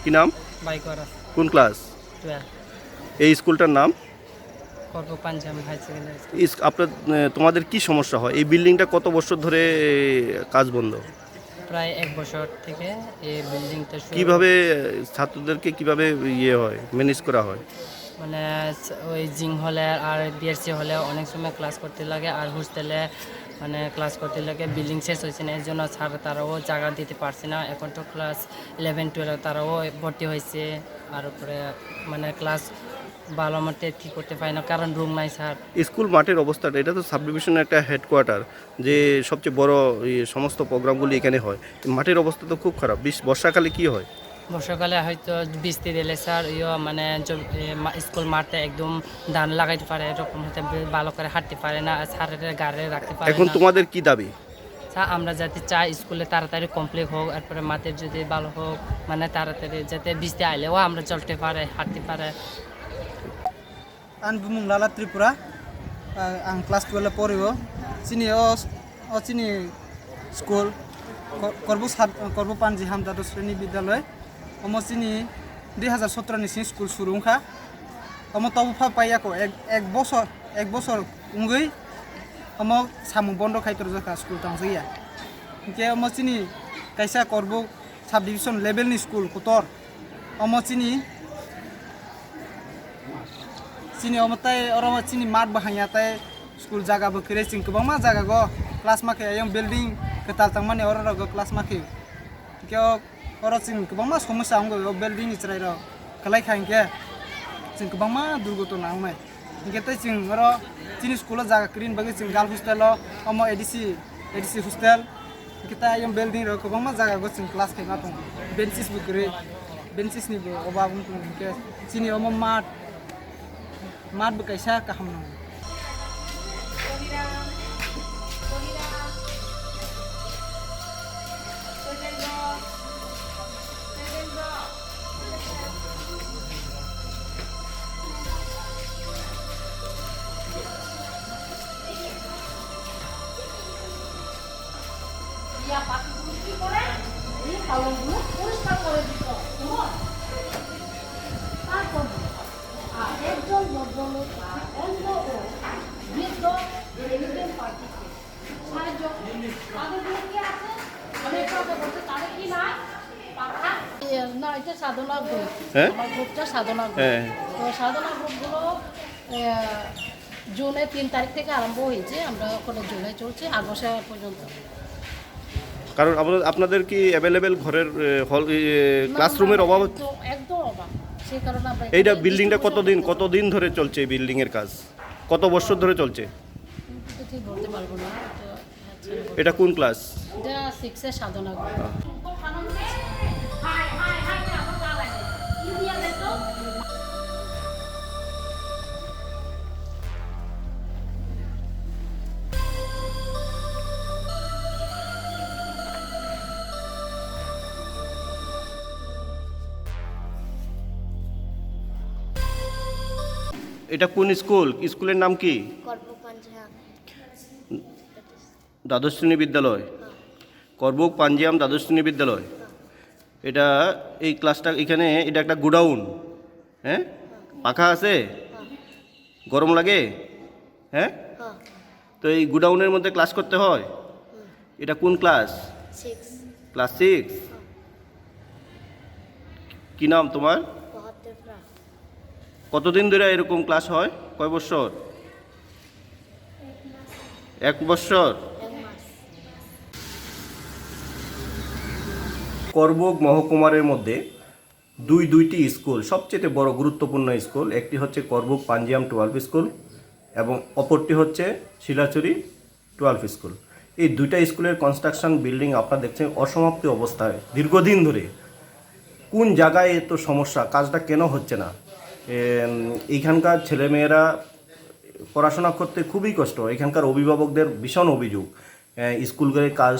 কি নাম? বাইকওয়ারা কোন ক্লাস? 12 এই স্কুলটার নাম? করব পাঞ্জাবি হাই সেকেন্ডারি স্কুল। আপনার তোমাদের কি সমস্যা হয়? এই বিল্ডিংটা কত বছর ধরে কাজ বন্ধ? প্রায় 1 বছর থেকে এই বিল্ডিংটা কিভাবে ছাত্রদেরকে কিভাবে হয় ম্যানেজ করা হয়? মানে ওই জিং হলে আর বিএসসি হলে অনেক সময় ক্লাস করতে লাগে, আর হোস্টেলে মানে ক্লাস করতে লাগে। বিল্ডিং শেষ হয়েছে না, এর জন্য স্যার তারাও জায়গা দিতে পারছে না। এখন তো ক্লাস 11-12 তারাও ভর্তি হয়েছে, আর উপরে মানে ক্লাস ভালো মতে ঠিক করতে পারে না, কারণ রুম নাই স্যার। স্কুল মাঠের অবস্থাটা, এটা তো সাব ডিভিশনের একটা হেডকোয়ার্টার, যে সবচেয়ে বড় সমস্ত প্রোগ্রামগুলি এখানে হয়। মাঠের অবস্থা তো খুব খারাপ। বর্ষাকালে কি হয়? বর্ষাকালে হয়তো বৃষ্টি দিলে স্যার মানে স্কুল মাঠে একদম ধান লাগাইতে পারে, এরকম হতে ভালো করে হাঁটতে পারে না, স্যারের গাড়ি রাখতে পারে এখন না। তোমাদের কি দাবি? স্যার আমরা যাতে চাই স্কুলে তাড়াতাড়ি কমপ্লিট হোক, এরপরে মাঠের যদি ভালো হোক, মানে তাড়াতাড়ি যাতে বৃষ্টি আইলেও আমরা চলতে পারে, হাঁটতে পারে। आं बुमुं लाला त्रिपुरा आं क्लास 12 पढ़ो चिनी चिनी स्कुल करबो पानजी हाम द्वादश श्रेणी विद्यालय अम चिनी 2017 नि स्कुल सुरुंखा अम तबफा पाइयाको एक बছর उंगै अम सामु बन्द खाइतर जखा स्कुल थांसैया के अम चिनी काइसा करबो सब डिविजन लेभेल नि स्कुल कुतर अम चिनी चिनी अमताय अरमा चिनी माठ बाहाया ताय स्कुल जागा बखरे चिं गोबां मा जागा गो क्लास माखे आयं बिल्डिं कताल तंगमाने अर गो क्लास माखे के अर चिं गोबां मा समस्या अंगो बिल्डिं नि चराय र खलाय खांके चिं गोबां मा दुर्घटना नांमै इनके ताय चिं अर चिनी स्कुल जागा क्रिन बगे चिं गाल हॉस्टेल अम एडीसी हॉस्टेल इनके ताय आयं बिल्डिं र गोबां मा जागा गो चिं क्लास खायना दं बेंचेस बखरे बेंचेस नि अभाव के चिनी अम माठ बकाइसा गाहाम नांगौ। একজন ভদ্রলোক অন্ধ ও বৃদ্ধ রেমিটেন্স পার্টিকে সাহায্য তাদের কি আছে অনেক কথা বলতে তাদের কি নাই পাখা না, এটা সাধনা গ্রুপ। আমার গ্রুপটা সাধনা গ্রুপ। তো সাধনা গ্রুপগুলো জুনের 3 তারিখ থেকে আরম্ভ হয়েছে, আমরা ওখানে জুলাই চলছে আগস্ট পর্যন্ত। কারণ আপনাদের কি অ্যাভেলেবেল ঘরের হল ক্লাসরুমের অভাব? একদম অভাব। সেই কারণে আমরা এইটা বিল্ডিংটা কতদিন ধরে চলছে? এই বিল্ডিং এর কাজ কত বছর ধরে চলছে? ঠিক বলতে পারবো না। এটা কোন ক্লাস? এটা 6 এর সাধনা গ্রুপ। এটা কোন স্কুল? স্কুলের নাম কি? করব পাঞ্জাব দ্বাদশ শ্রেণী বিদ্যালয়। করবুক পাঞ্জিয়াম দ্বাদশ শ্রেণী বিদ্যালয়। এটা এই ক্লাসটা এখানে, এটা একটা গোডাউন। হ্যাঁ, পাখা আছে? গরম লাগে? হ্যাঁ, তো এই গোডাউনের মধ্যে ক্লাস করতে হয়। এটা কোন ক্লাস? 6 ক্লাস 6। কি নাম তোমার? কতদিন ধরে এরকম ক্লাস হয়? কয় বছর? 1 বছর। করবুক মহকুমারের মধ্যে দুইটি স্কুল সবচেয়ে বড় গুরুত্বপূর্ণ স্কুল। একটি হচ্ছে করবুক পাঞ্জিয়াম 12 স্কুল এবং অপরটি হচ্ছে শিলাচুরি 12 স্কুল। এই দুইটা স্কুলের কনস্ট্রাকশন বিল্ডিং আপনারা দেখছেন অসমাপ্ত অবস্থায় দীর্ঘদিন ধরে। কোন জায়গায় এত সমস্যা? কাজটা কেন হচ্ছে না? এইখানকার ছেলেমেয়েরা পড়াশোনা করতে খুবই কষ্ট। এখানকার অভিভাবকদের ভীষণ অভিযোগ স্কুলের কাজ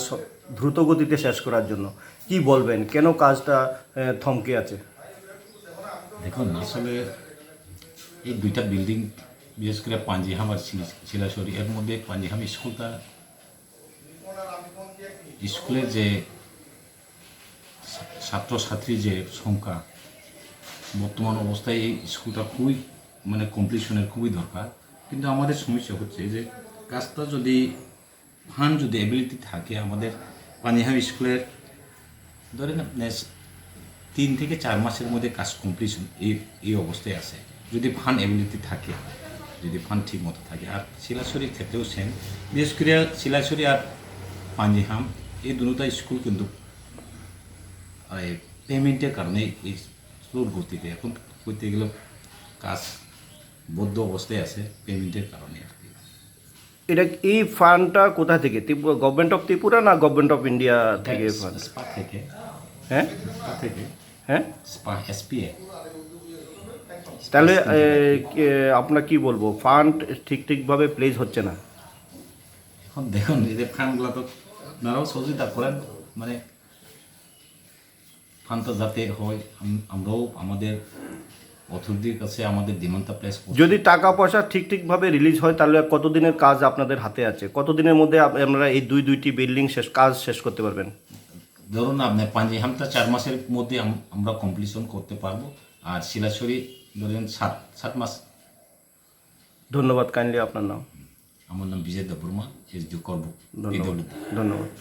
দ্রুত গতিতে শেষ করার জন্য। কি বলবেন, কেন কাজটা থমকে আছে? দেখুন, আসলে এই দুইটা বিল্ডিং, বিশেষ করে পাঞ্জিহাম আর শিলাচুরি, এর মধ্যে পাঞ্জিহাম স্কুলটা, স্কুলের যে ছাত্রছাত্রীর যে সংখ্যা বর্তমান অবস্থায় এই স্কুলটা খুবই মানে কমপ্লিশনের খুবই দরকার, কিন্তু আমাদের সমস্যা হচ্ছে যে কাজটা যদি ফান্ড যদি অ্যাবিলিটি থাকে আমাদের পাঞ্জিহাম স্কুলের ধরেন আপনি 3 থেকে 4 মাসের মধ্যে কাজ কমপ্লিশন এই অবস্থায় আছে যদি ফান্ড অ্যাবিলিটি থাকে, যদি ফান্ড ঠিক মতো থাকে। আর শিলাছড়ির ক্ষেত্রেও সেম, বিশেষ করে শিলাছড়ি আর পাঞ্জিহাম এই দুটো স্কুল কিন্তু পেমেন্টের কারণে এই স্লোর গতিতে এখন করতে গেলে কাজ বদ্ধ অবস্থায় আছে পেমেন্টের কারণে আর কি। এটা এই ফান্ডটা কোথা থেকে, গভর্নমেন্ট অফ ত্রিপুরা না গভর্নমেন্ট অফ ইন্ডিয়া থেকে ফান্ড? স্পা থেকে, হ্যাঁ স্পা থেকে, হ্যাঁ। Spa SPA. তাহলে আপনার কি বলবো, ফান্ড ঠিকভাবে প্লেস হচ্ছে না। এখন দেখুন এই যে ফান্ডগুলো তো আপনারাও সহযোগিতা করেন, মানে ফান্ডটা যাতে হয় আমরাও আমাদের অথরিটির কাছে আমাদের ডিমান্ডটা প্লেস করি। যদি টাকা পয়সা ঠিকভাবে রিলিজ হয় তাহলে কতদিনের কাজ আপনাদের হাতে আছে, কতদিনের মধ্যে আপনারা এই দুইটি বিল্ডিং কাজ শেষ করতে পারবেন? ধরুন আপনার পাঞ্জিহামটা 4 মাসের মধ্যে আমরা কমপ্লিশন করতে পারবো, আর শিলাছড়ি ধরেন 7 মাস। ধন্যবাদ। কাইন্ডলি আপনার নাম? আমার নাম বিজয় দেববর্মা, এসডিও করব। ধন্যবাদ। ধন্যবাদ।